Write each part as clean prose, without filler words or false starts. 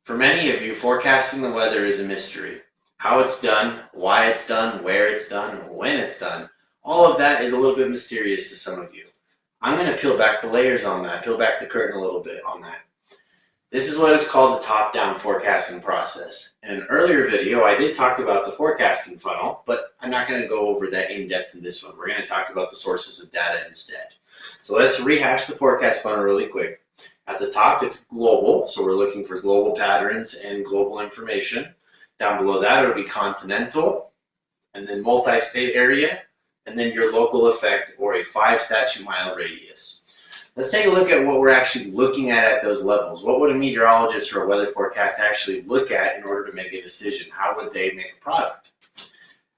For many of you, forecasting the weather is a mystery. How it's done, why it's done, where it's done, when it's done, all of that is a little bit mysterious to some of you. I'm going to peel back the layers on that, peel back the curtain a little bit on that. This is what is called the top-down forecasting process. In an earlier video, I did talk about the forecasting funnel, but I'm not going to go over that in depth in this one. We're going to talk about the sources of data instead. So let's rehash the forecast funnel really quick. At the top, it's global, so we're looking for global patterns and global information. Down below that, it'll be continental, and then multi-state area, and then your local effect or a 5 statute mile radius. Let's take a look at what we're actually looking at those levels. What would a meteorologist or a weather forecast actually look at in order to make a decision? How would they make a product?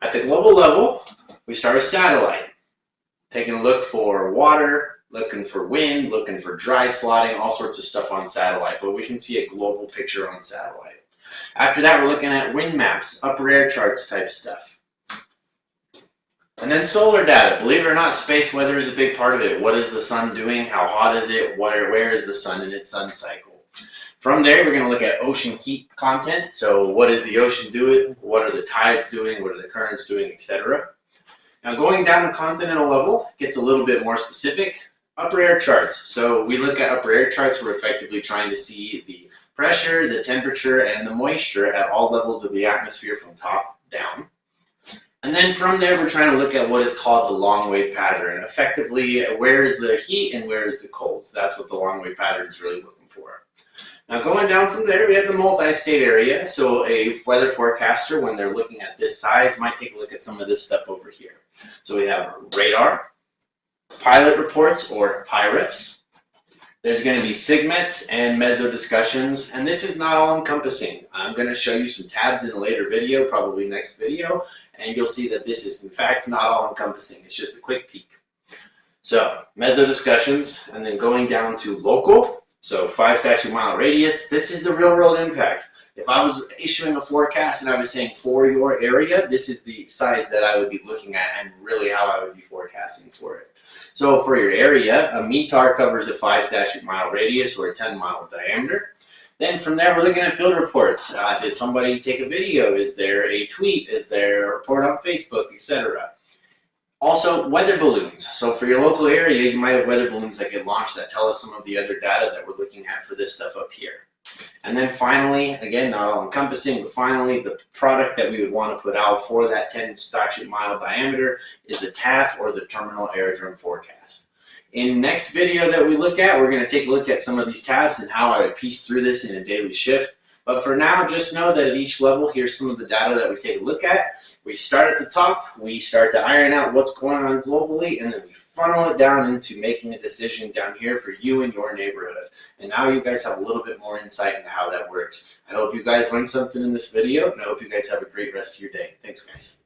At the global level, we start a satellite, taking a look for water, looking for wind, looking for dry slotting, all sorts of stuff on satellite, but we can see a global picture on satellite. After that, we're looking at wind maps, upper air charts type stuff. And then solar data. Believe it or not, space weather is a big part of it. What is the sun doing? How hot is it? Where is the sun in its sun cycle? From there, we're going to look at ocean heat content. So what is the ocean doing? What are the tides doing? What are the currents doing, etc. Now going down to continental level gets a little bit more specific. Upper air charts. So we look at upper air charts, we're effectively trying to see the pressure, the temperature, and the moisture at all levels of the atmosphere from top down. And then from there, we're trying to look at what is called the long wave pattern. Effectively, where is the heat and where is the cold? That's what the long wave pattern is really looking for. Now going down from there, we have the multi-state area. So a weather forecaster, when they're looking at this size, might take a look at some of this stuff over here. So we have radar, pilot reports or PIREFs. There's going to be SIGMETs and meso discussions, and this is not all encompassing. I'm going to show you some tabs in a later video, probably next video, and you'll see that this is in fact not all encompassing. It's just a quick peek. So meso discussions, and then going down to local, so 5 statute mile radius. This is the real world impact. If I was issuing a forecast and I was saying for your area, this is the size that I would be looking at and really how I would be forecasting for it. So for your area, a METAR covers a 5 statute mile radius or a 10-mile diameter. Then from there, we're looking at field reports. Did somebody take a video? Is there a tweet? Is there a report on Facebook, etc.? Also, weather balloons. So for your local area, you might have weather balloons that get launched that tell us some of the other data that we're looking at for this stuff up here. And then finally, again, not all encompassing, but finally, the product that we would want to put out for that 10 statute mile diameter is the TAF or the Terminal Aerodrome Forecast. In next video that we look at, we're going to take a look at some of these tabs and how I would piece through this in a daily shift. But for now, just know that at each level, here's some of the data that we take a look at. We start at the top, we start to iron out what's going on globally, and then we funnel it down into making a decision down here for you and your neighborhood. And now you guys have a little bit more insight into how that works. I hope you guys learned something in this video, and I hope you guys have a great rest of your day. Thanks, guys.